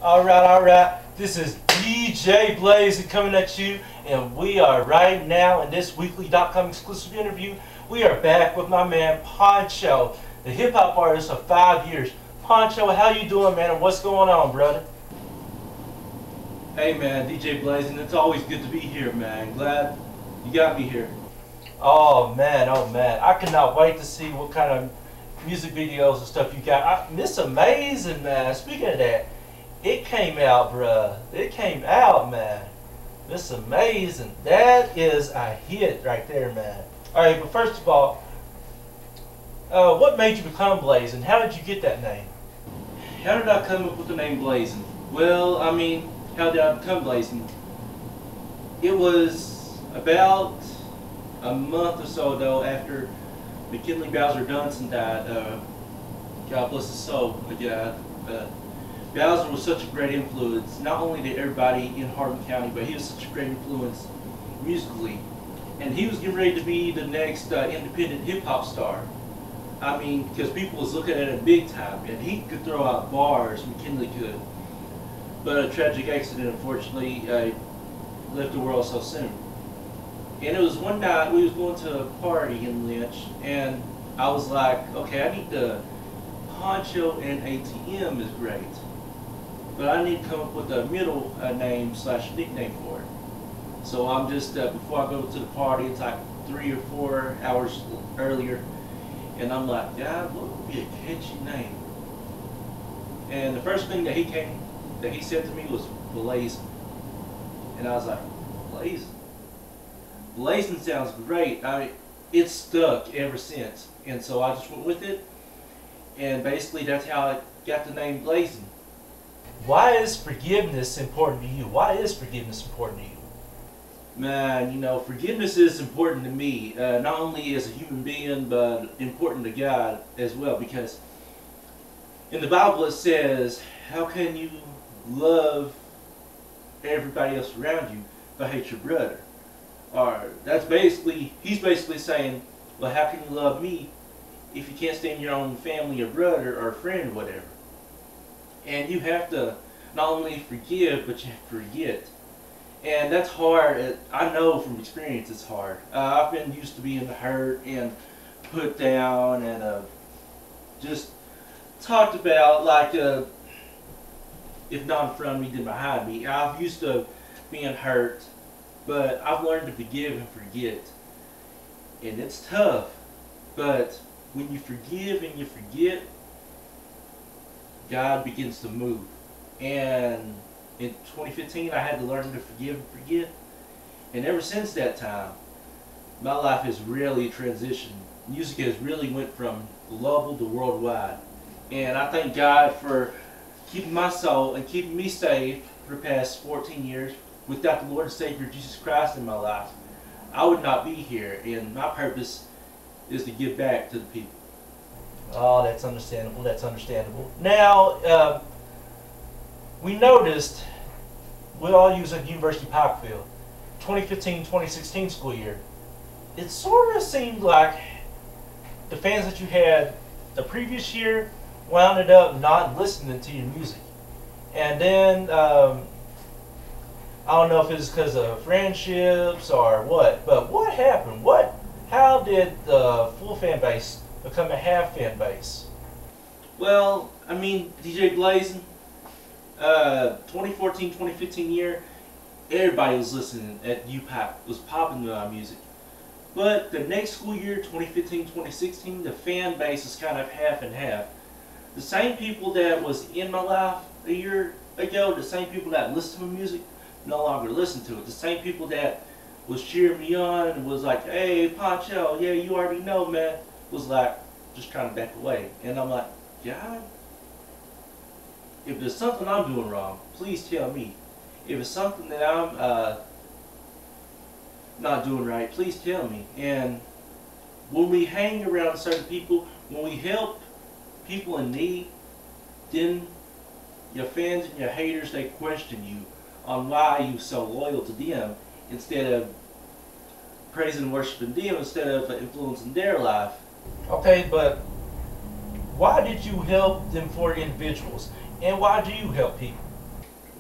Alright. This is DJ Blazin coming at you, and we are right now in this weekly.com exclusive interview. We are back with my man Poncho, the hip-hop artist of 5 years. Poncho, how you doing, man, and what's going on, brother? Hey man, DJ Blazin, it's always good to be here, man. Glad you got me here. Oh man, I cannot wait to see what kind of music videos and stuff you got. It's amazing, man. Speaking of that, it came out, bruh. It came out, man. It's amazing. That is a hit right there, man. Alright, but first of all, what made you become Blazin? How did you get that name? How did I come up with the name Blazin? Well, I mean, how did I become Blazin? It was about a month or so though after McKinley Bowser Dunson died. God bless his soul, God. Bowser was such a great influence, not only to everybody in Hardin County, but he was such a great influence musically. And he was getting ready to be the next independent hip-hop star. I mean, because people was looking at him big time, and he could throw out bars, McKinley could. But a tragic accident, unfortunately, left the world so soon. And it was one night, we was going to a party in Lynch, and I was like, okay, I need to, Poncho and ATM is great. But I need to come up with a middle name / nickname for it. So I'm just, before I go to the party, it's like 3 or 4 hours earlier, and I'm like, God, what would be a catchy name? And the first thing that he said to me was Blazin. And I was like, Blazin? Blazin sounds great. It's stuck ever since. And so I just went with it, and basically that's how I got the name Blazin. Why is forgiveness important to you? Why is forgiveness important to you? Man, you know, forgiveness is important to me, not only as a human being, but important to God as well, because in the Bible it says, how can you love everybody else around you but hate your brother? Or that's basically, he's basically saying, well, how can you love me if you can't stand your own family or brother or friend or whatever? And you have to not only forgive, but you have to forget. And that's hard. I know from experience it's hard. I've been used to being hurt and put down and just talked about like if not in front of me, then behind me. I've used to being hurt, but I've learned to forgive and forget. And it's tough, but when you forgive and you forget, God begins to move. And in 2015, I had to learn to forgive and forget. And ever since that time, my life has really transitioned. Music has really went from global to worldwide. And I thank God for keeping my soul and keeping me saved for the past 14 years. Without the Lord and Savior Jesus Christ in my life, I would not be here. And my purpose is to give back to the people. Oh, that's understandable. That's understandable. Now, we noticed we all use at University of Pikeville, 2015-2016 school year. It sort of seemed like the fans that you had the previous year wound up not listening to your music. And then, I don't know if it's because of friendships or what, but what happened? How did the full fan base become a half fan base? Well, I mean, DJ Blazin, 2014-2015 year, everybody was listening at UPAC, was popping my music. But the next school year, 2015-2016, the fan base is kind of half and half. The same people that was in my life a year ago, the same people that listened to my music, no longer listen to it. The same people that was cheering me on and was like, hey, Poncho, yeah, you already know, man, was like, just trying to back away. And I'm like, God, if there's something I'm doing wrong, please tell me. If it's something that I'm not doing right, please tell me. And when we hang around certain people, when we help people in need, then your fans and your haters, they question you on why you're so loyal to them instead of praising and worshiping them, instead of influencing their life. Okay, but why did you help them for individuals? And why do you help people?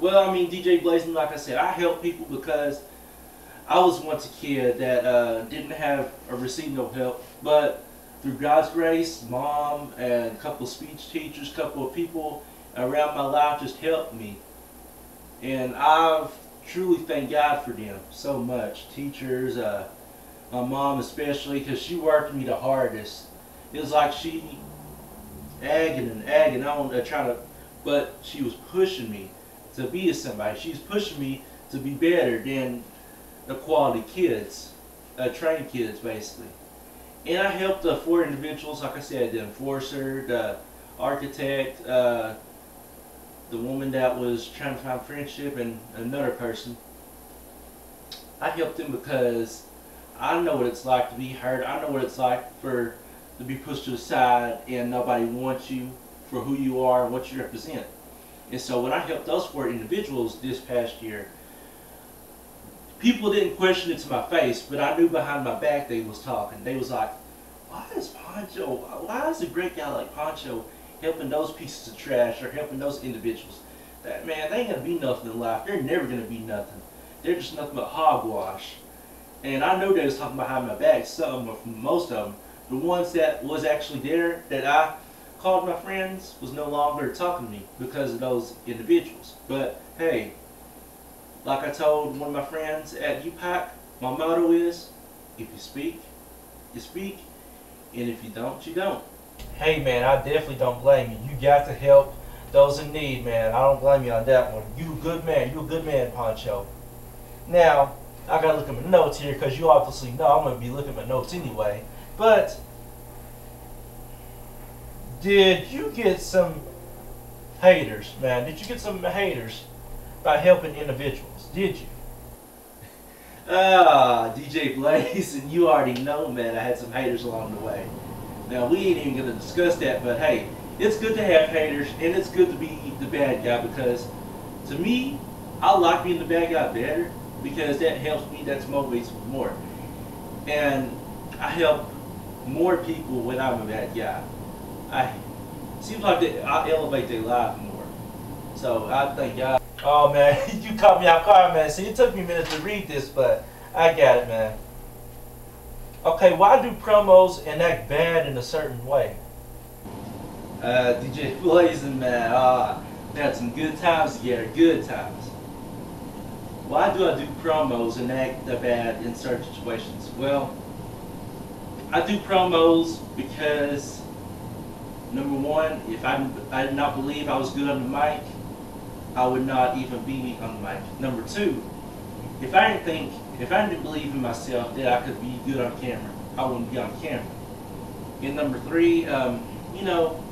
Well, I mean, DJ Blazin, like I said, I help people because I was once a kid that didn't have or receive no help, but through God's grace, mom and a couple of speech teachers, a couple of people around my life just helped me. And I've truly thank God for them so much. Teachers, my mom especially, because she worked me the hardest. It was like she agging and agging on, trying to, but she was pushing me to be somebody. She was pushing me to be better than the quality kids, trained kids basically. And I helped 4 individuals, like I said, the enforcer, the architect, the woman that was trying to find friendship, and another person. I helped them because I know what it's like to be hurt. I know what it's like to be pushed to the side and nobody wants you for who you are and what you represent. And so when I helped those 4 individuals this past year, people didn't question it to my face, but I knew behind my back they was talking. They was like, why is a great guy like Poncho helping those pieces of trash or helping those individuals? That man, they ain't gonna be nothing in life. They're never gonna be nothing. They're just nothing but hogwash. And I know they was talking behind my back, some or most of them. The ones that was actually there that I called my friends was no longer talking to me because of those individuals. But hey, like I told one of my friends at UPAC, my motto is, if you speak, you speak, and if you don't, you don't. Hey man, I definitely don't blame you. You got to help those in need, man. I don't blame you on that one. You a good man. You a good man, Poncho. Now, I gotta look at my notes here because you obviously know I'm gonna be looking at my notes anyway. But did you get some haters, man? Did you get some haters by helping individuals? Did you? DJ Blazin, you already know, man, I had some haters along the way. Now, we ain't even going to discuss that, but hey, it's good to have haters, and it's good to be the bad guy because, to me, I like being the bad guy better because that helps me, that motivates me more. And I help more people when I'm a bad guy. It seems like I elevate their life more. So, I thank God. Oh man, you caught me off guard, man. See, it took me a minute to read this, but I got it, man. Okay, why do promos enact bad in a certain way? DJ Blazin, man, we had some good times together, good times. Why do I do promos and act bad in certain situations? Well, I do promos because, number one, if I did not believe I was good on the mic, I would not even be on the mic. Number two, if I didn't believe in myself that I could be good on camera, I wouldn't be on camera. And number three, you know,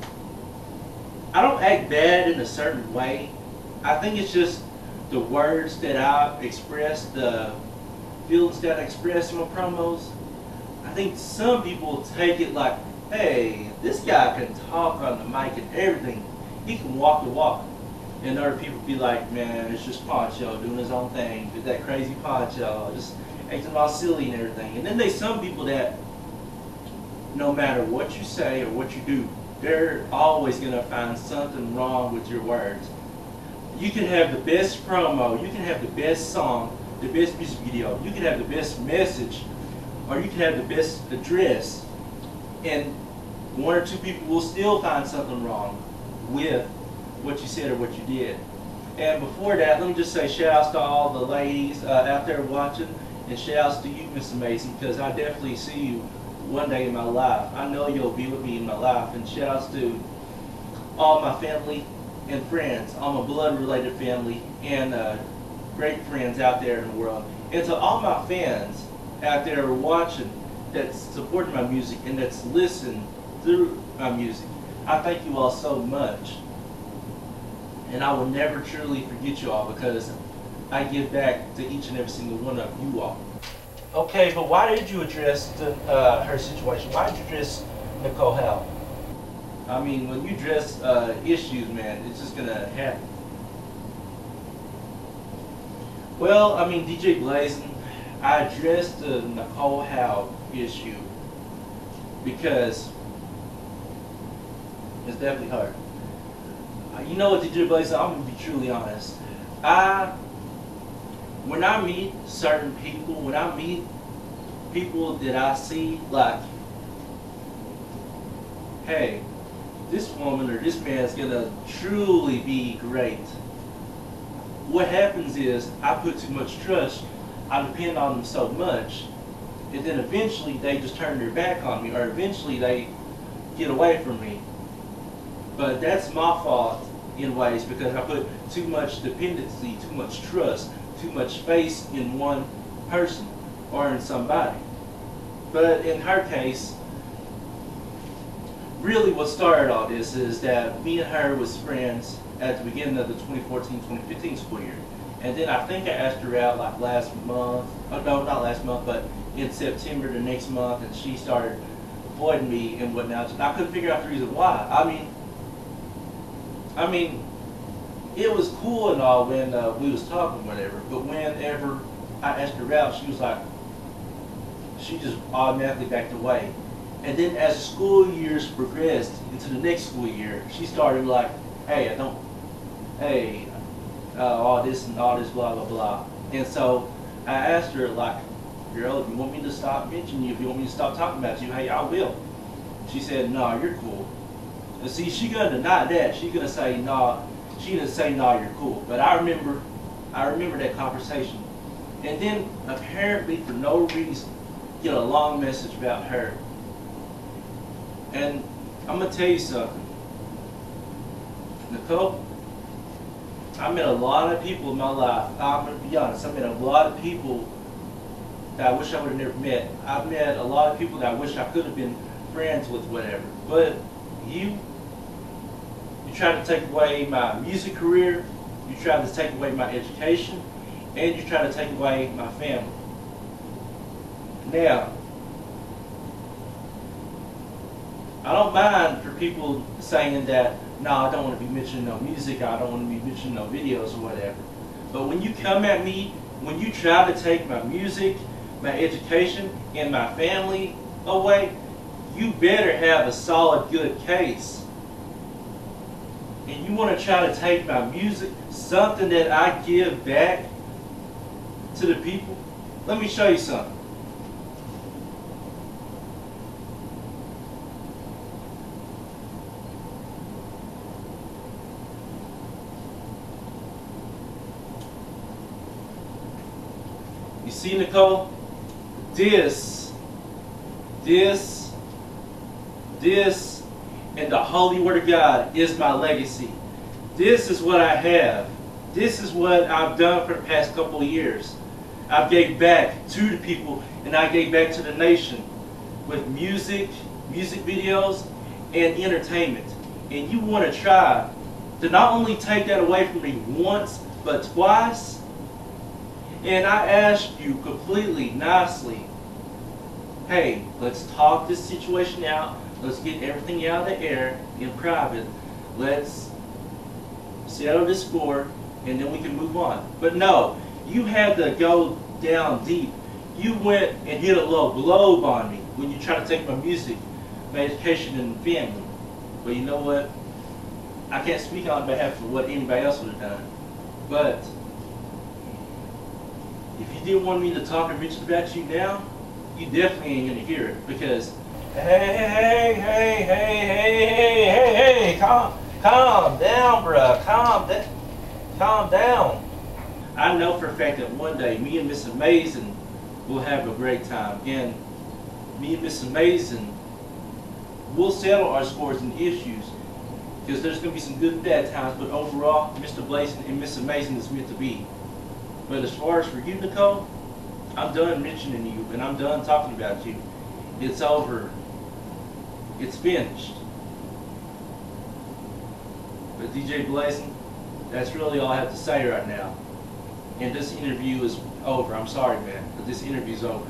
I don't act bad in a certain way. I think it's just the words that I express, the feelings that I express in my promos. I think some people take it like, hey, this guy can talk on the mic and everything. He can walk the walk. And other people be like, man, it's just Poncho doing his own thing, with that crazy Poncho, just acting all silly and everything. And then there's some people that, no matter what you say or what you do, they're always going to find something wrong with your words. You can have the best promo, you can have the best song, the best music video, you can have the best message, or you can have the best address, and one or two people will still find something wrong with what you said or what you did. And before that, let me just say shout outs to all the ladies out there watching, and shout outs to you, Miss Amazing, because I definitely see you one day in my life. I know you'll be with me in my life. And shout outs to all my family and friends, all my blood related family and great friends out there in the world. And to all my fans out there watching, that's supporting my music and that's listening through my music. I thank you all so much. And I will never truly forget you all because I give back to each and every single one of you all. Okay, but why did you address her situation? Why did you address Nicole Howe? I mean, when you address issues, man, it's just gonna happen. Well, I mean, DJ Blazin, I addressed the Nicole Howe issue because it's definitely hard. You know what, DJ Blazin, I'm gonna be truly honest. When I meet certain people, when I meet people that I see like, hey, this woman or this man is gonna truly be great. What happens is I put too much trust, I depend on them so much, and then eventually they just turn their back on me, or eventually they get away from me. But that's my fault in ways, because I put too much dependency, too much trust, too much faith in one person or in somebody. But in her case, really what started all this is that me and her was friends at the beginning of the 2014-2015 school year. And then I think I asked her out like last month, oh no, not last month, but in September the next month, and she started avoiding me and whatnot. And I couldn't figure out the reason why. I mean, it was cool and all when we was talking, whatever, but whenever I asked her out, she was like, she just automatically backed away. And then as the school years progressed into the next school year, she started like, hey, all this and all this, blah, blah, blah. And so I asked her, like, girl, if you want me to stop mentioning you, if you want me to stop talking about you, hey, I will. She said, no, you're cool. And see, she gonna deny that. She's gonna say, no, she didn't say, no, you're cool. But I remember that conversation. And then apparently for no reason, get a long message about her. And I'm gonna tell you something, Nicole. I met a lot of people in my life. I'm gonna be honest. I met a lot of people that I wish I would have never met. I've met a lot of people that I wish I could have been friends with, whatever. But you tried to take away my music career. You tried to take away my education, and you tried to take away my family. Now, I don't mind for people saying that, no, I don't want to be mentioning no music, I don't want to be mentioning no videos or whatever. But when you come at me, when you try to take my music, my education, and my family away, you better have a solid, good case. And you want to try to take my music, something that I give back to the people? Let me show you something. You see, Nicole, this, and the holy word of God is my legacy. This is what I have. This is what I've done for the past couple of years. I've gave back to the people, and I gave back to the nation with music videos, and entertainment. And you want to try to not only take that away from me once, but twice? And I asked you completely nicely, hey, let's talk this situation out. Let's get everything out of the air in private. Let's settle this score, and then we can move on. But no, you had to go down deep. You went and hit a low globe on me when you tried to take my music, my education, and family. But you know what? I can't speak on behalf of what anybody else would have done. But if you didn't want me to talk and mention about you now, you definitely ain't gonna hear it, because hey, calm down, bruh, calm down. I know for a fact that one day me and Miss Amazing will have a great time, and me and Miss Amazing will settle our scores and issues, because there's gonna be some good and bad times, but overall, Mr. Blazin and Miss Amazing is meant to be. But as far as for you, Nicole, I'm done mentioning you, and I'm done talking about you. It's over. It's finished. But DJ Blazin, that's really all I have to say right now. And this interview is over. I'm sorry, man, but this interview's over.